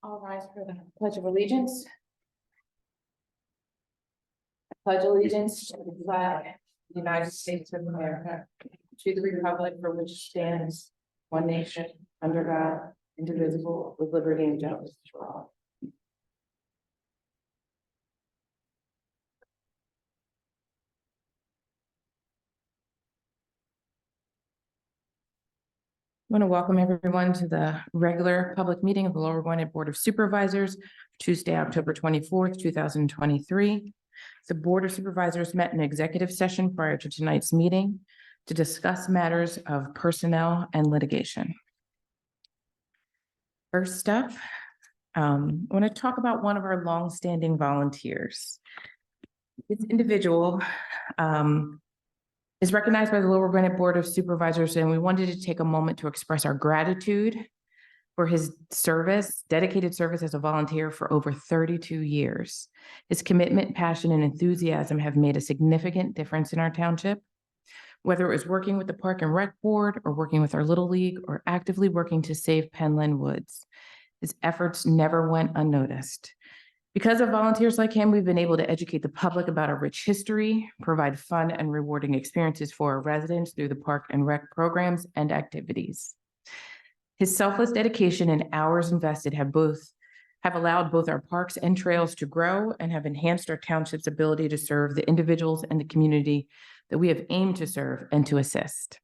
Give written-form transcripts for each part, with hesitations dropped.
All rise for the Pledge of Allegiance. I pledge allegiance to the flag of the United States of America, to the republic for which stands one nation, under God, indivisible, with liberty and justice for all. I want to welcome everyone to the regular public meeting of the Lower Gwinnett Board of Supervisors, Tuesday, October 24th, 2023. The Board of Supervisors met in executive session prior to tonight's meeting to discuss matters of personnel and litigation. First up, I want to talk about one of our longstanding volunteers. This individual is recognized by the Lower Gwinnett Board of Supervisors, and we wanted to take a moment to express our gratitude for his service, dedicated service as a volunteer for over 32 years. His commitment, passion, and enthusiasm have made a significant difference in our township. Whether it was working with the Park and Rec Board or working with our Little League or actively working to save Penland Woods, his efforts never went unnoticed. Because of volunteers like him, we've been able to educate the public about our rich history, provide fun and rewarding experiences for our residents through the Park and Rec programs and activities. His selfless dedication and hours invested have allowed both our parks and trails to grow and have enhanced our township's ability to serve the individuals and the community that we have aimed to serve and to assist.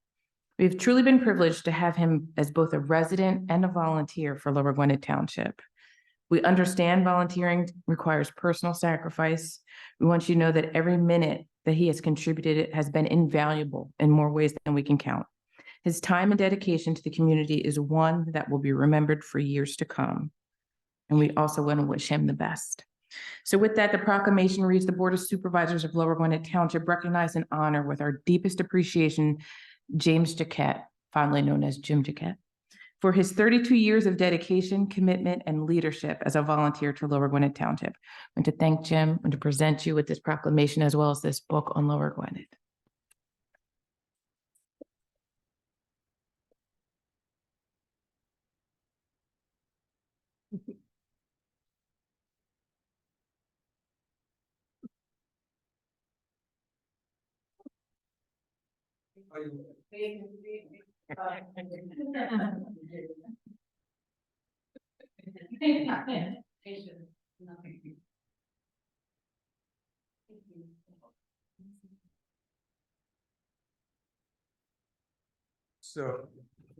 We've truly been privileged to have him as both a resident and a volunteer for Lower Gwinnett Township. We understand volunteering requires personal sacrifice. We want you to know that every minute that he has contributed has been invaluable in more ways than we can count. His time and dedication to the community is one that will be remembered for years to come. And we also want to wish him the best. So with that, the proclamation reads, the Board of Supervisors of Lower Gwinnett Township recognize and honor with our deepest appreciation James Jaquette, fondly known as Jim Jaquette, for his 32 years of dedication, commitment, and leadership as a volunteer to Lower Gwinnett Township. I want to thank Jim and to present you with this proclamation as well as this book on Lower Gwinnett. So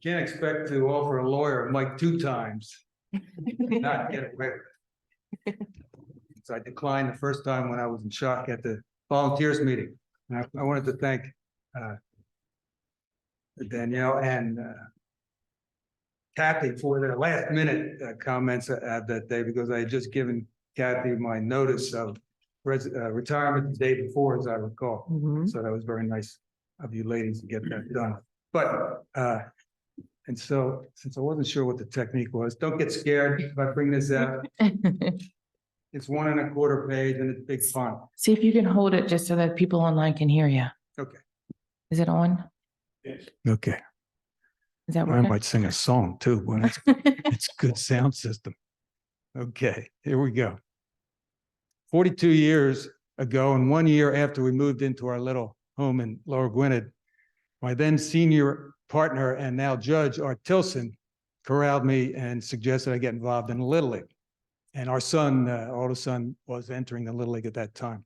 can't expect to offer a lawyer a mic 2 times. Not get away with it. So I declined the first time when I was in shock at the volunteers meeting. And I wanted to thank Danielle and Kathy for their last minute comments that day, because I had just given Kathy my notice of retirement the day before, as I recall. So that was very nice of you ladies to get that done. But and so since I wasn't sure what the technique was, don't get scared if I bring this out. It's 1 1/4 page and it's big font. See if you can hold it just so that people online can hear you. Okay. Is it on? Yes. Okay. Is that I working? might sing a song too, but it's good sound system. Okay, here we go. 42 years ago, and 1 year after we moved into our little home in Lower Gwinnett, my then senior partner and now judge, Art Tilson, corralled me and suggested I get involved in the Little League. And our son, oldest son, was entering the Little League at that time.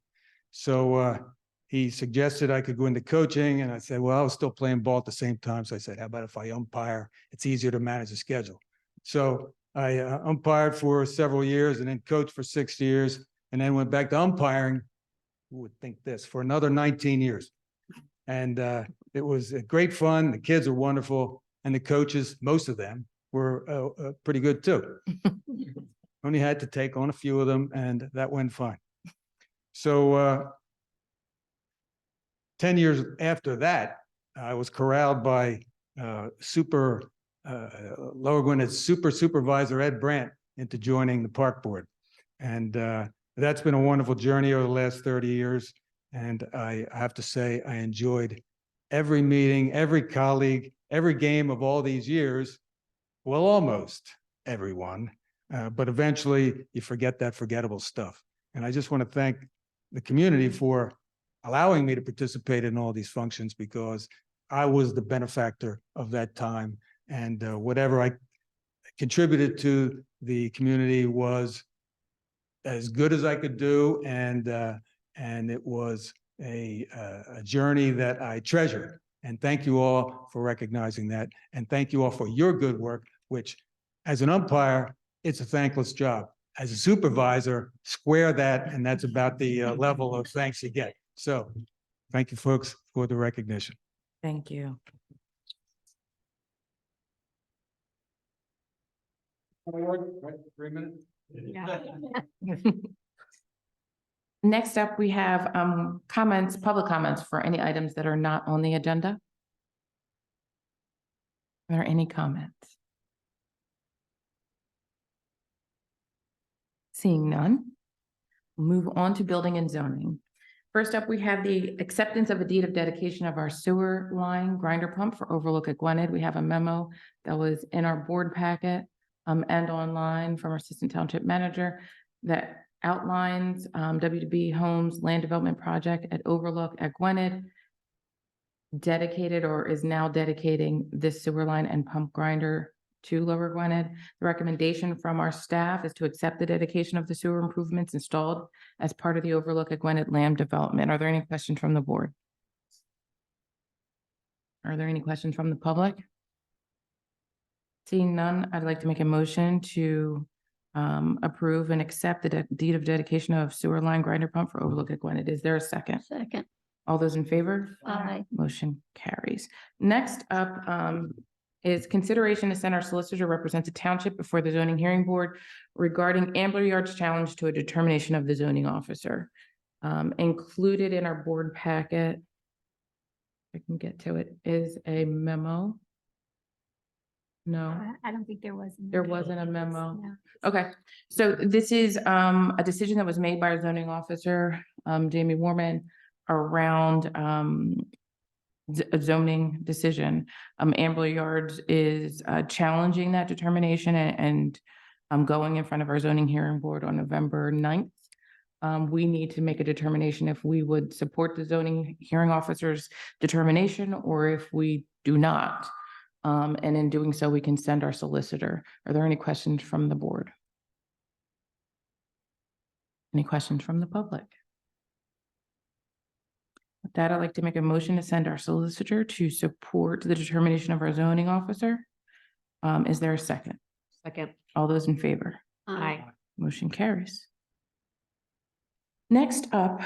So he suggested I could go into coaching, and I said, well, I was still playing ball at the same time. So I said, how about if I umpire? It's easier to manage the schedule. So I umpired for several years and then coached for 6 years, and then went back to umpiring. Who would think this? For another 19 years. And it was great fun. The kids were wonderful. And the coaches, most of them, were pretty good too. Only had to take on a few of them, and that went fine. So 10 years after that, I was corralled by Lower Gwinnett's supervisor, Ed Brandt, into joining the park board. And that's been a wonderful journey over the last 30 years. And I have to say, I enjoyed every meeting, every colleague, every game of all these years. Well, almost everyone. but eventually you forget that forgettable stuff. And I just want to thank the community for allowing me to participate in all these functions, because I was the benefactor of that time. And whatever I contributed to the community was as good as I could do. And it was a journey that I treasure. And thank you all for recognizing that. And thank you all for your good work, which as an umpire, it's a thankless job. As a supervisor, square that, and that's about the level of thanks you get. So thank you, folks, for the recognition. Thank you. Next up, we have comments, public comments for any items that are not on the agenda. Are there any comments? Seeing none, move on to building and zoning. First up, we have the acceptance of a deed of dedication of our sewer line grinder pump for Overlook at Gwinnett. We have a memo that was in our board packet and online from our Assistant Township Manager that outlines WDB Homes Land Development Project at Overlook at Gwinnett, dedicated or is now dedicating this sewer line and pump grinder to Lower Gwinnett. The recommendation from our staff is to accept the dedication of the sewer improvements installed as part of the Overlook at Gwinnett land development. Are there any questions from the board? Are there any questions from the public? Seeing none, I'd like to make a motion to approve and accept the deed of dedication of sewer line grinder pump for Overlook at Gwinnett. Is there a second? Second. All those in favor? Aye. Motion carries. Next up is consideration to send our solicitor represent the township before the zoning hearing board regarding Ambler Yard's challenge to a determination of the zoning officer. Included in our board packet, I can get to it, is a memo. No. I don't think there was. There wasn't a memo. No. Okay, so this is a decision that was made by our zoning officer, Jamie Warman, around a zoning decision. Ambler Yards is challenging that determination and going in front of our zoning hearing board on November 9th. We need to make a determination if we would support the zoning hearing officer's determination or if we do not. And in doing so, we can send our solicitor. Are there any questions from the board? Any questions from the public? With that, I'd like to make a motion to send our solicitor to support the determination of our zoning officer. Is there a second? Second. All those in favor? Aye. Motion carries. Next up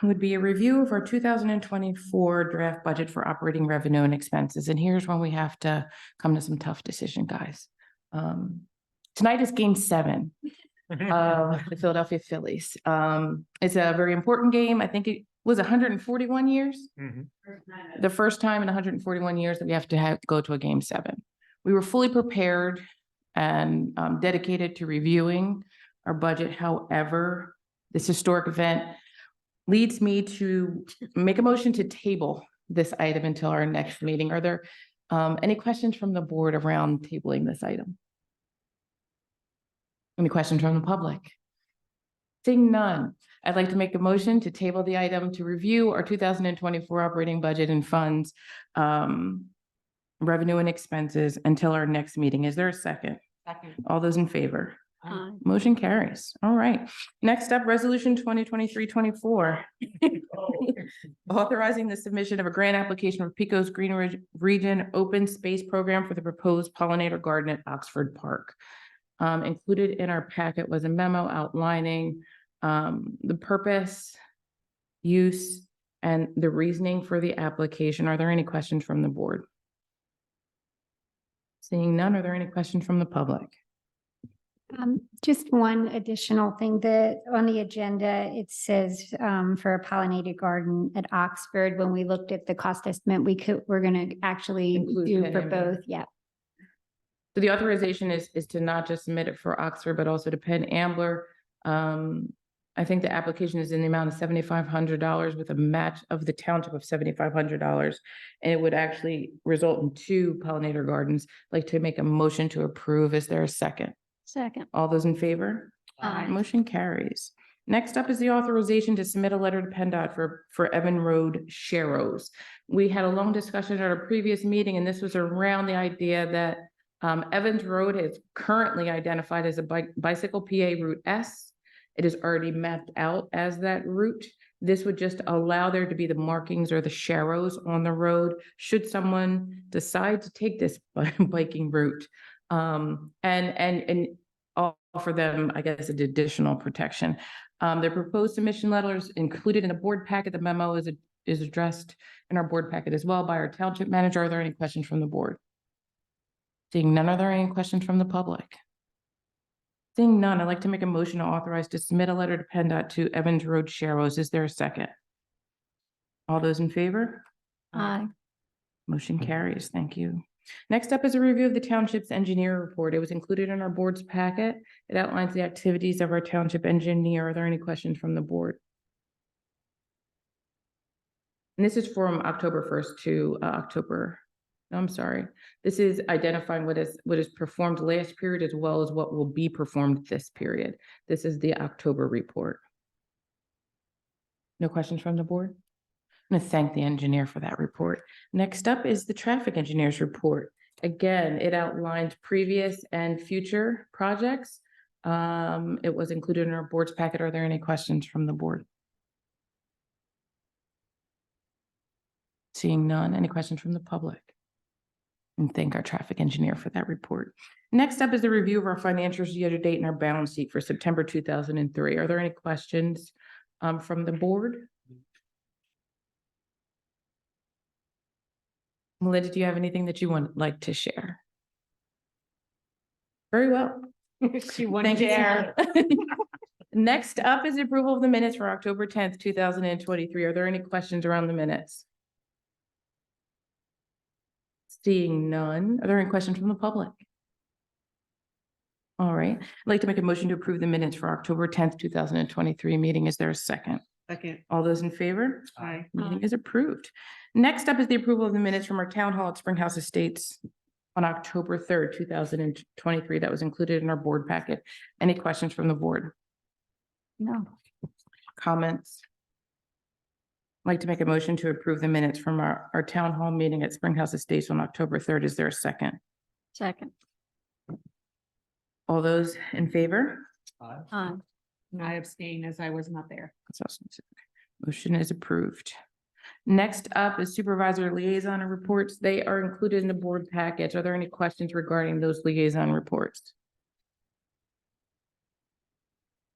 would be a review of our 2024 draft budget for operating revenue and expenses. And here's when we have to come to some tough decision, guys. Tonight is game 7 of the Philadelphia Phillies. It's a very important game. I think it was 141 years. The first time in 141 years that we have to go to a game 7. We were fully prepared and dedicated to reviewing our budget. However, this historic event leads me to make a motion to table this item until our next meeting. Are there any questions from the board around tabling this item? Any questions from the public? Seeing none, I'd like to make a motion to table the item to review our 2024 operating budget and funds, revenue and expenses until our next meeting. Is there a second? Second. All those in favor? Aye. Motion carries. All right. Next up, resolution 2023-24. Authorizing the submission of a grant application for Pico's Green Region Open Space Program for the proposed pollinator garden at Oxford Park. Included in our packet was a memo outlining the purpose, use, and the reasoning for the application. Are there any questions from the board? Seeing none, are there any questions from the public? Just one additional thing that on the agenda, it says for a pollinated garden at Oxford. When we looked at the cost estimate, we're going to actually Include do Penn for Ambler. both. Yeah. So the authorization is to not just submit it for Oxford, but also to Penn Ambler. I think the application is in the amount of $7,500 with a match of the township of $7,500. And it would actually result in 2 pollinator gardens. I'd like to make a motion to approve. Is there a second? Second. All those in favor? Aye. Motion carries. Next up is the authorization to submit a letter to PennDOT for Evan Road Sharrows. We had a long discussion at our previous meeting, and this was around the idea that Evans Road is currently identified as a bicycle PA Route S. It is already mapped out as that route. This would just allow there to be the markings or the sharrows on the road, should someone decide to take this biking route. And offer them, I guess, an additional protection. Their proposed submission letters included in the board packet. The memo is addressed in our board packet as well by our township manager. Are there any questions from the board? Seeing none, are there any questions from the public? Seeing none, I'd like to make a motion to authorize to submit a letter to PennDOT to Evans Road Sharrows. Is there a second? All those in favor? Aye. Motion carries. Thank you. Next up is a review of the township's engineer report. It was included in our board's packet. It outlines the activities of our township engineer. Are there any questions from the board? And this is from October 1st to This is identifying what is performed last period as well as what will be performed this period. This is the October report. No questions from the board? I'm going to thank the engineer for that report. Next up is the traffic engineer's report. Again, it outlines previous and future projects. It was included in our board's packet. Are there any questions from the board? Seeing none, any questions from the public? And thank our traffic engineer for that report. Next up is the review of our financials year-to-date and our balance sheet for September 2003. Are there any questions from the board? Melinda, do you have anything that you would like to share? Very well. Thank you. Next up is the approval of the minutes for October 10th, 2023. Are there any questions around the minutes? Seeing none. Are there any questions from the public? All right. I'd like to make a motion to approve the minutes for October 10th, 2023 meeting. Is there a second? Second. All those in favor? Aye. Meeting is approved. Next up is the approval of the minutes from our town hall at Springhouse Estates on October 3rd, 2023. That was included in our board packet. Any questions from the board? No. Comments? I'd like to make a motion to approve the minutes from our town hall meeting at Springhouse Estates on October 3rd. Is there a second? Second. All those in favor? Aye. And I abstain as I was not there. Motion is approved. Next up is supervisor liaison reports. They are included in the board package. Are there any questions regarding those liaison reports?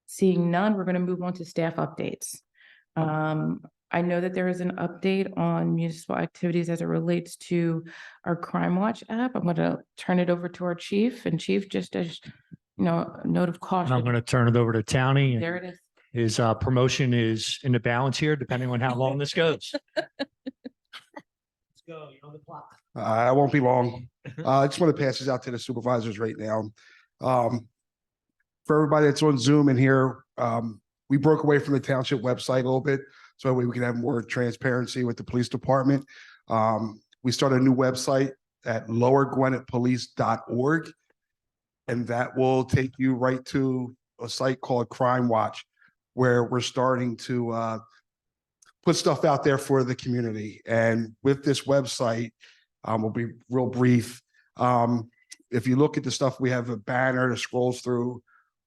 Seeing none, we're going to move on to staff updates. I know that there is an update on municipal activities as it relates to our Crime Watch app. I'm going to turn it over to our chief, and chief, just as you know, a note of And caution. I'm going to turn it over to Townie. There it is. His promotion is in the balance here, depending on how long this goes. Let's go, you're on the clock. I won't be long. I just want to pass this out to the supervisors right now. For everybody that's on Zoom in here, we broke away from the township website a little bit, so that way we can have more transparency with the police department. We started a new website at lowergwinnetpolice.org, and that will take you right to a site called Crime Watch, where we're starting to put stuff out there for the community. And with this website, we'll be real brief. If you look at the stuff, we have a banner that scrolls through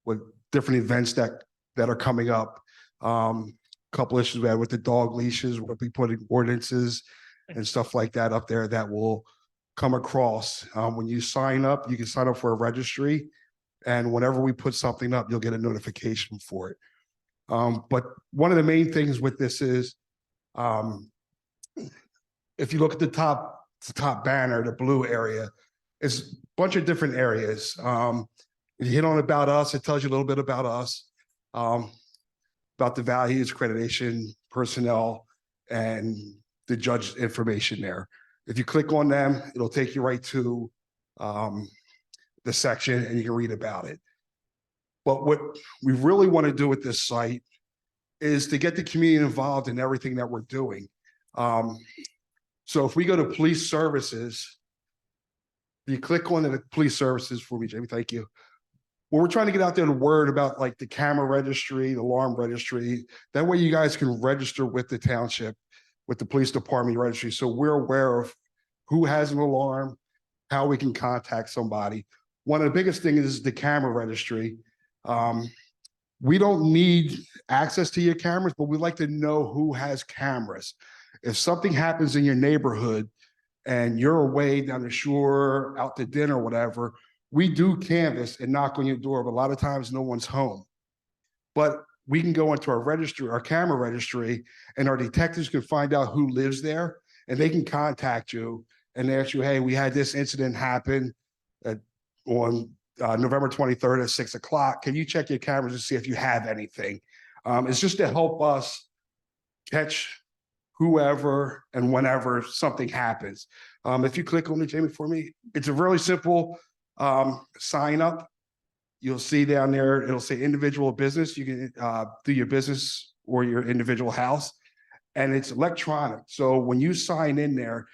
with different events that are coming up. Couple issues we had with the dog leashes, we'll be putting ordinances and stuff like that up there that will come across. When you sign up, you can sign up for a registry, and whenever we put something up, you'll get a notification for it. But one of the main things with this is, if you look at the top banner, the blue area, it's a bunch of different areas. If you hit on About Us, it tells you a little bit about us, about the values, accreditation, personnel, and the judge information there. If you click on them, it'll take you right to the section, and you can read about it. But what we really want to do with this site is to get the community involved in everything that we're doing. So if we go to police services, if you click on the police services for me, Jamie, thank you. Well, we're trying to get out there the word about like the camera registry, the alarm registry. That way you guys can register with the township, with the police department registry. So we're aware of who has an alarm, how we can contact somebody. One of the biggest things is the camera registry. We don't need access to your cameras, but we like to know who has cameras. If something happens in your neighborhood and you're away down the shore, out to dinner, whatever, we do canvass and knock on your door, but a lot of times no one's home. But we can go into our registry, our camera registry, and our detectives can find out who lives there, and they can contact you and ask you, hey, we had this incident happen on November 23rd at 6 o'clock. Can you check your cameras to see if you have anything? It's just to help us catch whoever and whenever something happens. If you click on it, Jamie, for me, it's a really simple sign up. You'll see down there, it'll say individual business. You can do your business or your individual house, and it's electronic. So when you sign in there,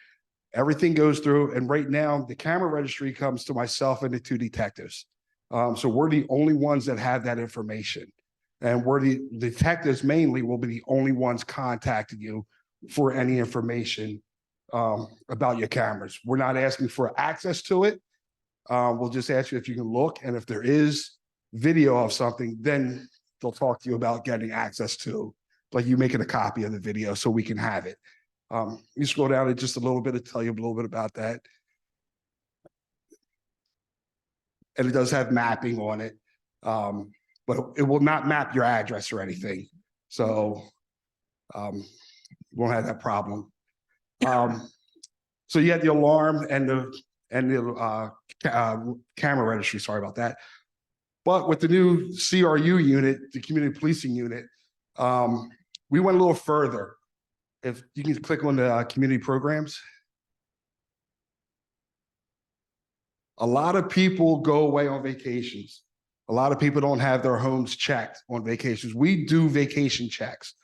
everything goes through. And right now, the camera registry comes to myself and the two detectives. So we're the only ones that have that information. And we're the detectives mainly will be the only ones contacting you for any information about your cameras. We're not asking for access to it. We'll just ask you if you can look, and if there is video of something, then they'll talk to you about getting access to, like you making a copy of the video so we can have it. You scroll down just a little bit to tell you a little bit about that. And it does have mapping on it, but it will not map your address or anything. So you won't have that problem. So you have the alarm and the camera registry, sorry about that. But with the new CRU unit, the community policing unit, we went a little further. If you can click on the community programs. A lot of people go away on vacations. A lot of people don't have their homes checked on vacations. We do vacation checks.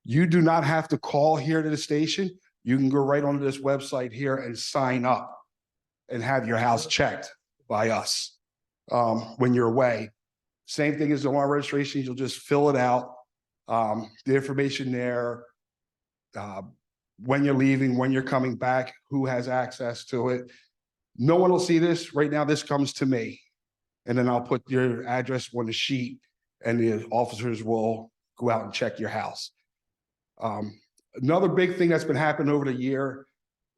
You do not have to call here to the station. You can go right onto this website here and sign up and have your house checked by us when you're away. Same thing as the alarm registration. You'll just fill it out. The information there, when you're leaving, when you're coming back, who has access to it. No one will see this. Right now, this comes to me. And then I'll put your address on the sheet and the officers will go out and check your house. Another big thing that's been happening over the year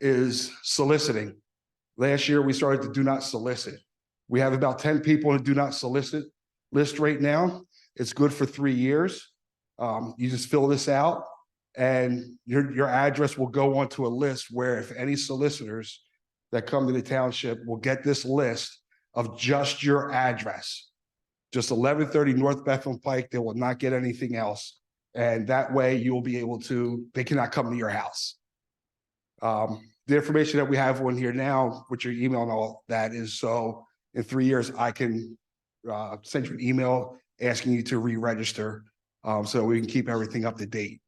is soliciting. Last year, we started to do not solicit. We have about 10 people in the do not solicit list right now. It's good for 3 years. You just fill this out and your address will go onto a list where if any solicitors that come to the township will get this list of just your address, just 1130 North Bethlehem Pike. They will not get anything else. And that way you'll be able to, they cannot come to your house. The information that we have on here now, with your email and all that, is so in 3 years, I can send you an email asking you to re-register so we can keep everything up to date.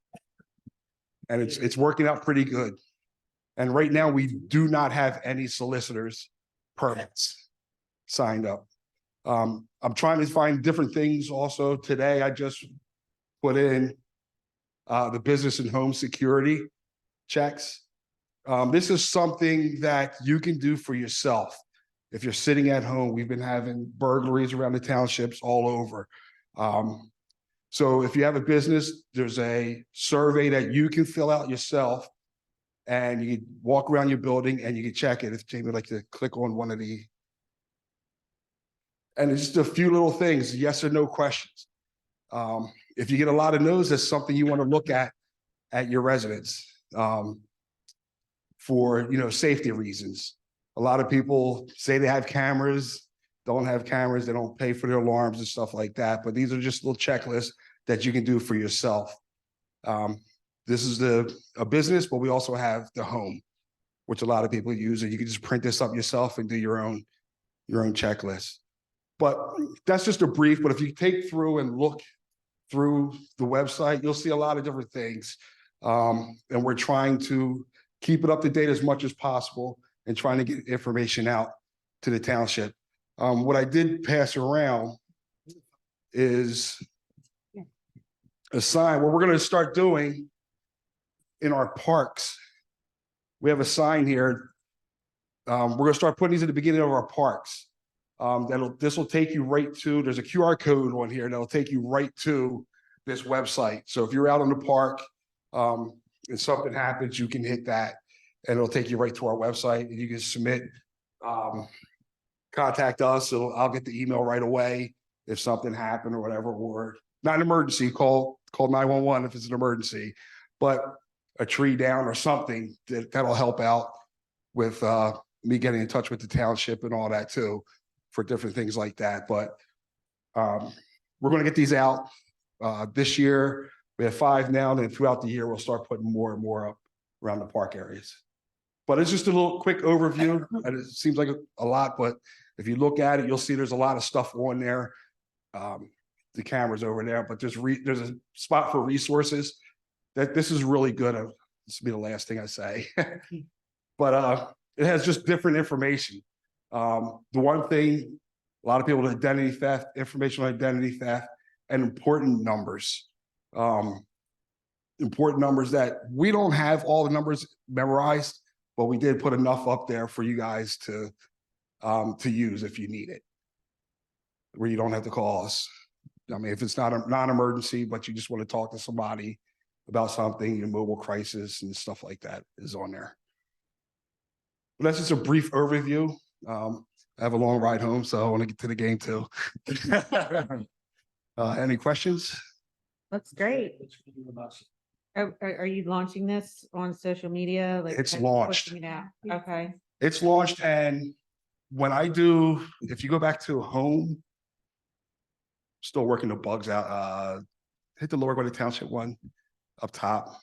And it's working out pretty good. And right now, we do not have any solicitors permits signed up. I'm trying to find different things also. Today, I just put in the business and home security checks. This is something that you can do for yourself. If you're sitting at home, we've been having burglaries around the townships all over. So if you have a business, there's a survey that you can fill out yourself and you can walk around your building and you can check it. If Jamie would like to click on one of the, and it's just a few little things, yes or no questions. If you get a lot of no's, that's something you want to look at your residence for, safety reasons. A lot of people say they have cameras, don't have cameras, they don't pay for their alarms and stuff like that. But these are just little checklists that you can do for yourself. This is a business, but we also have the home, which a lot of people use, and you can just print this up yourself and do your own checklist. But that's just a brief, but if you take through and look through the website, you'll see a lot of different things. And we're trying to keep it up to date as much as possible and trying to get information out to the township. What I did pass around is a sign. What we're going to start doing in our parks. We have a sign here. We're going to start putting these at the beginning of our parks. This will take you right to, there's a QR code on here that'll take you right to this website. So if you're out in the park, and something happens, you can hit that and it'll take you right to our website and you can submit, contact us. I'll get the email right away if something happened or whatever, or not an emergency, call 911 if it's an emergency, but a tree down or something that'll help out with me getting in touch with the township and all that too, for different things like that. But we're going to get these out this year. We have 5 now, and then throughout the year, we'll start putting more and more up around the park areas. But it's just a little quick overview. And it seems like a lot, but if you look at it, you'll see there's a lot of stuff on there. The camera's over there, but there's a spot for resources. That this is really good. This will be the last thing I say. But it has just different information. The one thing, a lot of people, identity theft, information on identity theft, and important numbers. Important numbers that we don't have all the numbers memorized, but we did put enough up there for you guys to use if you need it, where you don't have to call us. I mean, if it's not a non-emergency, but you just want to talk to somebody about something, your mobile crisis and stuff like that is on there. But that's just a brief overview. I have a long ride home, so I want to get to the game too. Any questions? That's great. Are you launching this on social media? Like, It's kind of launched. pushing it out? Okay. It's launched, and when I do, if you go back to home, still working the bugs out. Hit the Lower Gwinnett Township one up top,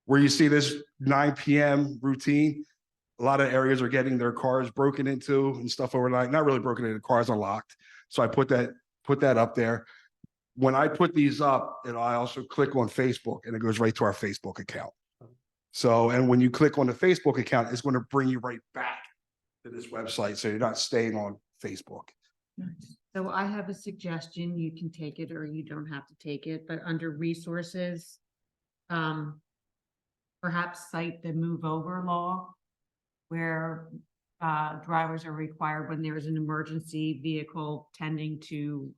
where you see this 9 p.m. routine. A lot of areas are getting their cars broken into and stuff overnight. Not really broken into, cars unlocked. So I put that up there. When I put these up, and I also click on Facebook, and it goes right to our Facebook account. So, and when you click on the Facebook account, it's going to bring you right back to this website. So you're not staying on Facebook. So I have a suggestion. You can take it or you don't have to take it, but under resources, perhaps cite the move over law, where drivers are required when there is an emergency vehicle tending to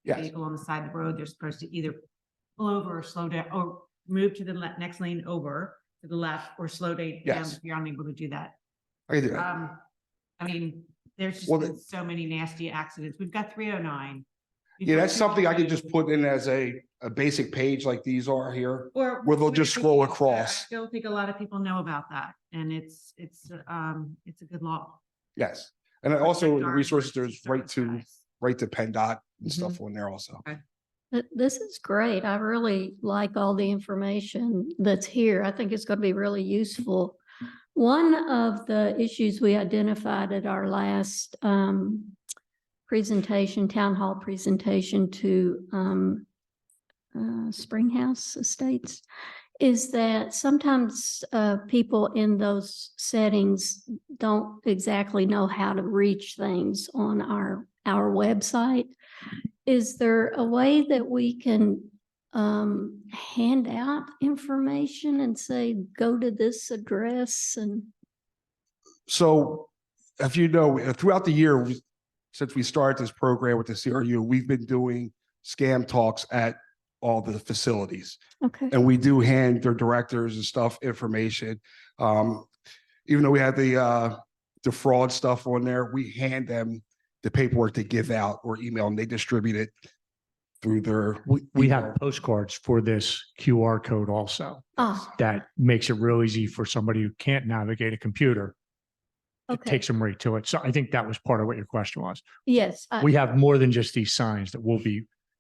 Yes. vehicle on the side of the road, they're supposed to either pull over or slow down or move to the next lane over to the left or slow down Yes. if you're unable to do that. I can do that. I mean, there's just Well, been so many nasty accidents. We've got 309. Yeah, that's something I could just put in as a basic page like these are here. Or where they'll just whatever scroll you think. across. I don't think a lot of people know about that, and it's a good law. Yes. And also in the Our resources, there's emergency service guys. right to PennDOT and Mhm. stuff on there also. This is great. I really like all the information that's here. I think it's going to be really useful. One of the issues we identified at our last presentation, town hall presentation to Springhouse Estates, is that sometimes people in those settings don't exactly know how to reach things on our website. Is there a way that we can hand out information and say, go to this address and? So if you know, throughout the year, since we started this program with the CRU, we've been doing scam talks at all the facilities. Okay. And we do hand their directors and stuff information. Even though we have the fraud stuff on there, we hand them the paperwork to give out or email, and they distribute it through their. We have postcards for this QR code also. Oh, That makes it real easy for somebody who can't navigate a computer. It okay. takes them right to it. So I think that was part of what your question was. Yes. We have more than just these signs that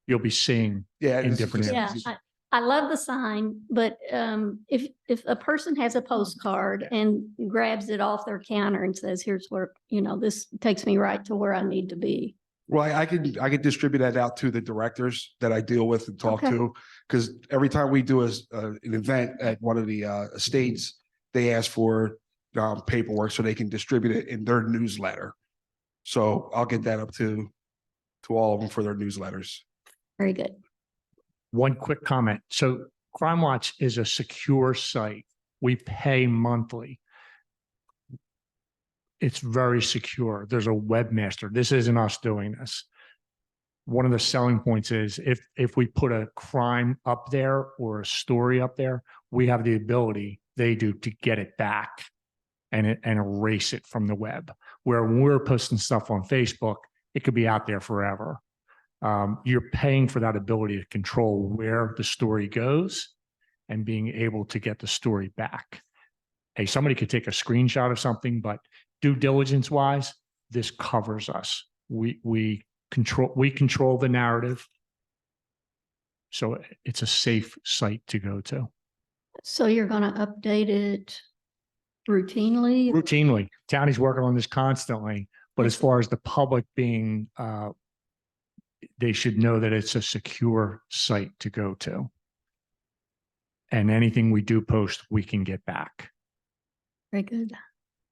you'll be seeing. Yeah. in this is different just- Yeah, I love the sign, but if a person has a postcard and grabs it off their counter and says, here's where, this takes me right to where I need to be. Well, I could distribute that out to the directors that I deal with and talk Okay. to, because every time we do an event at one of the estates, they ask for paperwork so they can distribute it in their newsletter. So I'll get that up to to all of them for their newsletters. Very good. One quick comment. So Crime Watch is a secure site. We pay monthly. It's very secure. There's a webmaster. This isn't us doing this. One of the selling points is if we put a crime up there or a story up there, we have the ability, they do, to get it back and erase it from the web. Where when we're posting stuff on Facebook, it could be out there forever. You're paying for that ability to control where the story goes and being able to get the story back. Hey, somebody could take a screenshot of something, but due diligence wise, this covers us. We control the narrative. So it's a safe site to go to. So you're going to update it routinely? Routinely. County's working on this constantly, but as far as the public being, they should know that it's a secure site to go to. And anything we do post, we can get back. Very good.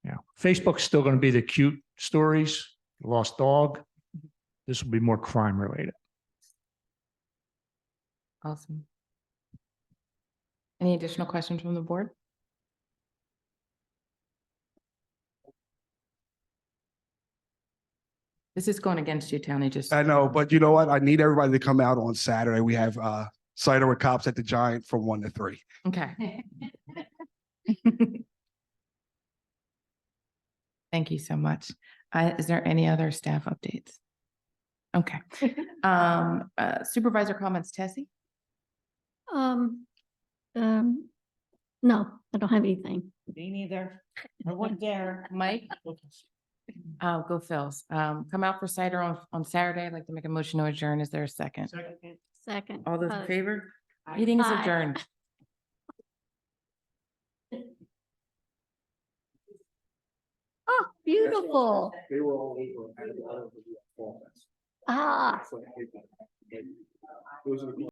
Yeah. Facebook's still going to be the cute stories, lost dog. This will be more crime related. Awesome. Any additional questions from the board? This is going against you, Tony, just. I know, but you know what? I need everybody to come out on Saturday. We have cider with cops at the Giant from 1 to 3. Okay. Thank you so much. Is there any other staff updates? Okay. Supervisor comments, Tessie? No, I don't have anything. Me neither. I wouldn't dare. Mike? Go Phils. Come out for cider on Saturday. I'd like to make a motion to adjourn. Is there a second? Second. All those in favor? Meeting is Aye. adjourned. Oh, beautiful. They were all over. Ah. Those are the